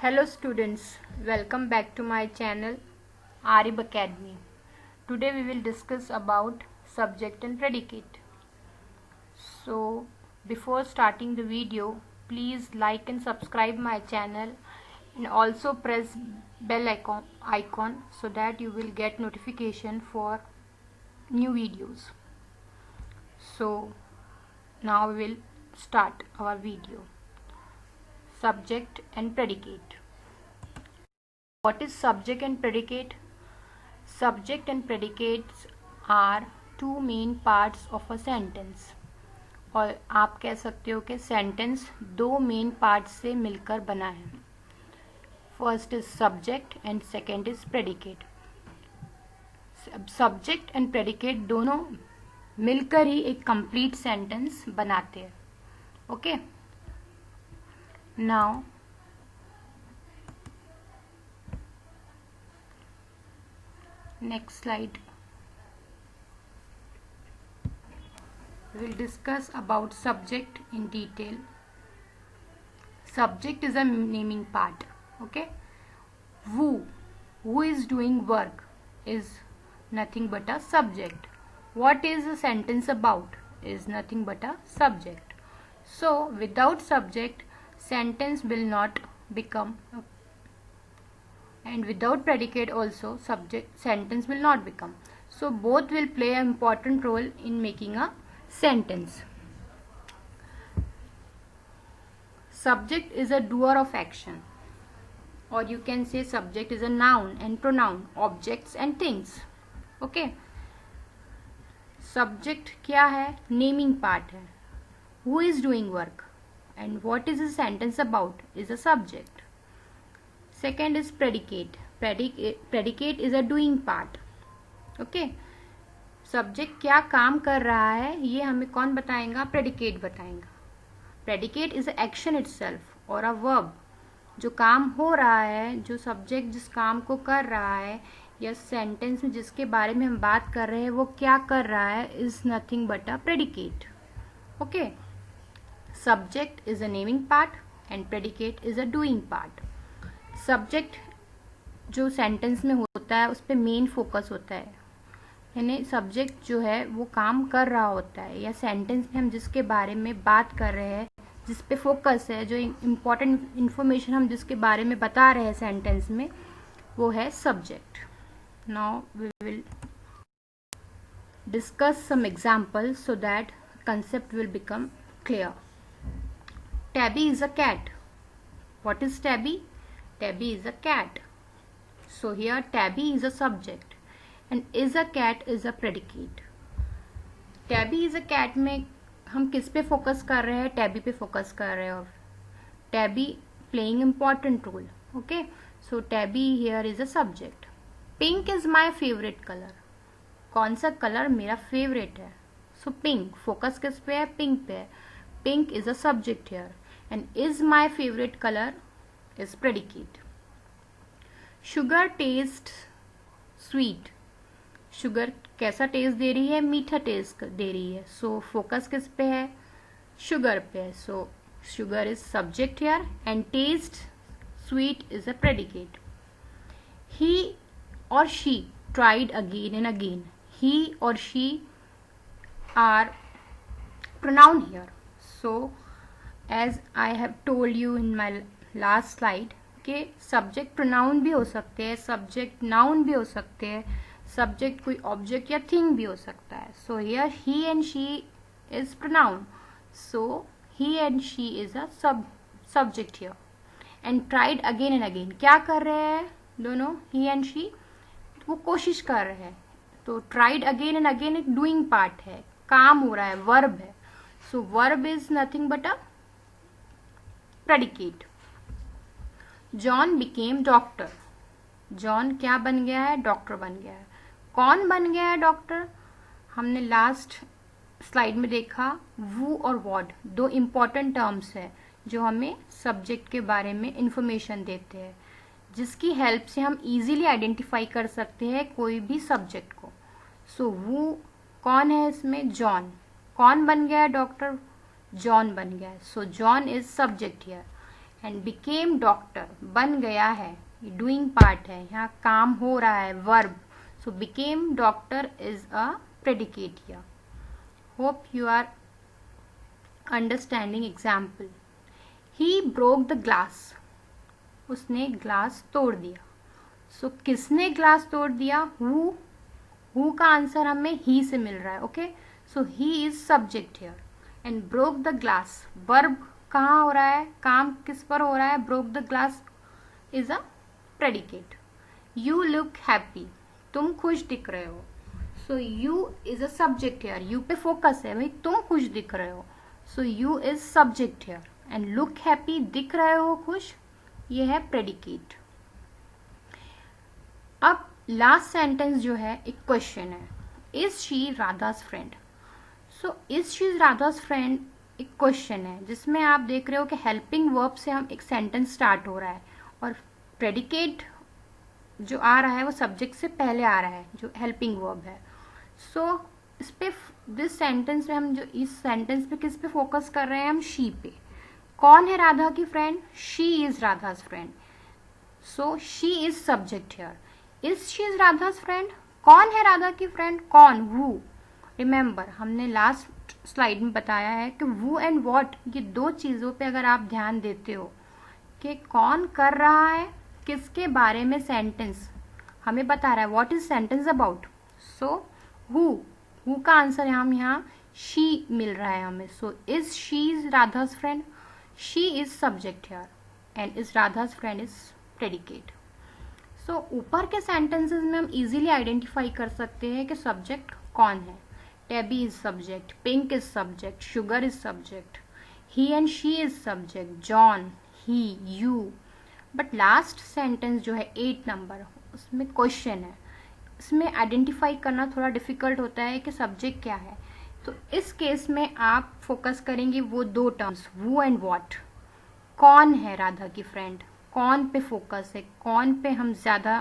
Hello students, welcome back to my channel Arib Academy. Today we will discuss about subject and predicate. So before starting the video, please like and subscribe my channel and also press bell icon so that you will get notification for new videos. So now we will start our video. Subject and predicate. What is subject and predicate? Subject and predicates are two main parts of a sentence. और आप कह सकते हो कि sentence दो main parts से मिलकर बना है. First is subject and second is predicate. Subject and predicate दोनों मिलकर ही एक कंप्लीट सेंटेंस बनाते हैं. Okay, now next slide we will discuss about subject in detail. Subject is a naming part. Okay, who is doing work is nothing but a subject. What is the sentence about is nothing but a subject. So without subject sentence will not become and without predicate also sentence will not become. So both will play an important role in making a sentence. Subject is a doer of action, or you can say subject is a noun and pronoun, objects and things. Okay, subject क्या है? Naming part है. Who is doing work and what is the sentence about is a subject. Second is predicate. Predicate is a doing part. Okay, subject क्या काम कर रहा है ये हमें कौन बताएगा? प्रेडिकेट बताएगा. प्रेडिकेट इज एक्शन इटसेल्फ और अ वर्ब. जो काम हो रहा है, जो सब्जेक्ट जिस काम को कर रहा है या सेंटेंस में जिसके बारे में हम बात कर रहे हैं वो क्या कर रहा है is nothing but a predicate. Okay, subject is a naming part and predicate is a doing part. Subject जो सेंटेंस में होता है उस पर मेन फोकस होता है, यानी सब्जेक्ट जो है वो काम कर रहा होता है, या सेंटेंस में हम जिसके बारे में बात कर रहे हैं जिस पे फोकस है, जो इम्पोर्टेंट इन्फॉर्मेशन हम जिसके बारे में बता रहे हैं सेंटेंस में, वो है subject. Now we will discuss some example so that concept will become clear. Tabby is a cat. What is Tabby? Tabby is a cat. So here Tabby is a subject and is a cat is a predicate. Tabby is a cat में हम किस पे focus कर रहे हैं? Tabby पे focus कर रहे हैं. और Tabby playing important role. Okay, so Tabby here is a subject. Pink is my favorite color. कौन सा कलर मेरा फेवरेट है? So pink, फोकस किस पे है? Pink पे है. Pink is a subject here and is my favorite color is predicate. Sugar tastes sweet. Sugar कैसा टेस्ट दे रही है? मीठा टेस्ट दे रही है. सो फोकस किस पे है? शुगर पे है. So sugar is subject here and taste sweet is a predicate. He और she tried again and again. He और she are pronoun here. So as I have told you in my last slide कि subject pronoun भी हो सकते हैं, subject noun भी हो सकते हैं, सब्जेक्ट कोई ऑब्जेक्ट या थिंग भी हो सकता है. So here he and she is pronoun. So he and she is a subject here. And tried again and again. क्या कर रहे हैं दोनों? ही एंड शी वो कोशिश कर रहे हैं. तो ट्राइड अगेन एंड अगेन एक डूइंग पार्ट है, काम हो रहा है, वर्ब है. So verb is nothing but a predicate. John became doctor. John क्या बन गया है? डॉक्टर बन गया है. कौन बन गया है डॉक्टर? हमने लास्ट स्लाइड में देखा वू और वॉट दो इम्पॉर्टेंट टर्म्स है जो हमें सब्जेक्ट के बारे में इंफॉर्मेशन देते हैं, जिसकी हेल्प से हम इजीली आइडेंटिफाई कर सकते हैं कोई भी सब्जेक्ट को. सो वू कौन है इसमें? जॉन. कौन बन गया है डॉक्टर? जॉन बन गया है. सो John is subject here and became doctor, बन गया है, डूइंग पार्ट है, यहाँ काम हो रहा है, verb. So became doctor is a predicate here. Hope you are understanding example. He broke the glass, उसने ग्लास तोड़ दिया. सो किसने ग्लास तोड़ दिया? हु का आंसर हमें ही से मिल रहा है. Okay, so he is subject here. And broke the glass, verb कहाँ हो रहा है, काम किस पर हो रहा है? Broke the glass is a predicate. You look happy, तुम खुश दिख रहे हो. So you is a subject here. You पे फोकस है भाई, तुम खुश दिख रहे हो. So you is subject here. And look happy, दिख रहे हो खुश, ये है प्रेडिकेट. अब लास्ट सेंटेंस जो है एक क्वेश्चन है. Is she Radha's friend. So is she Radha's friend एक क्वेश्चन है जिसमें आप देख रहे हो कि हेल्पिंग वर्ब से हम एक सेंटेंस स्टार्ट हो रहा है और प्रेडिकेट जो आ रहा है वो सब्जेक्ट से पहले आ रहा है जो हेल्पिंग वर्ब है. सो इस पे दिस सेंटेंस में हम जो इस सेंटेंस पे किस पे फोकस कर रहे हैं? हम शी पे. कौन है राधा की friend? She is Radha's friend. So she is subject here. Is she is Radha's friend, कौन है राधा की फ्रेंड? कौन? हु. रिमेंबर हमने लास्ट स्लाइड में बताया है कि वू एंड वॉट, ये दो चीजों पे अगर आप ध्यान देते हो कि कौन कर रहा है, किसके बारे में सेंटेंस हमें बता रहा है, what is sentence about. So who का आंसर हम यहाँ शी मिल रहा है हमें. So is she is Radha's friend, she is subject here and is Radha's friend is predicate. So ऊपर के सेंटेंसेस में हम इजीली आइडेंटिफाई कर सकते हैं कि सब्जेक्ट कौन है. Tabby is subject, pink is subject, sugar is subject, he and she is subject, John, he, you. But last sentence जो है 8 नंबर, उसमें क्वेश्चन है. इसमें आइडेंटिफाई करना थोड़ा डिफिकल्ट होता है कि सब्जेक्ट क्या है. तो इस केस में आप फोकस करेंगे वो दो टर्म्स, वू एंड वॉट. कौन है राधा की फ्रेंड, कौन पे फोकस है, कौन पे हम ज्यादा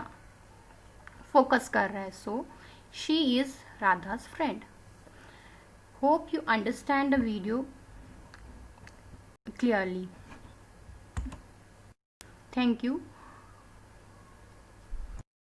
फोकस कर रहे हैं. So she is Radha's friend. Hope you understand the video clearly. Thank you.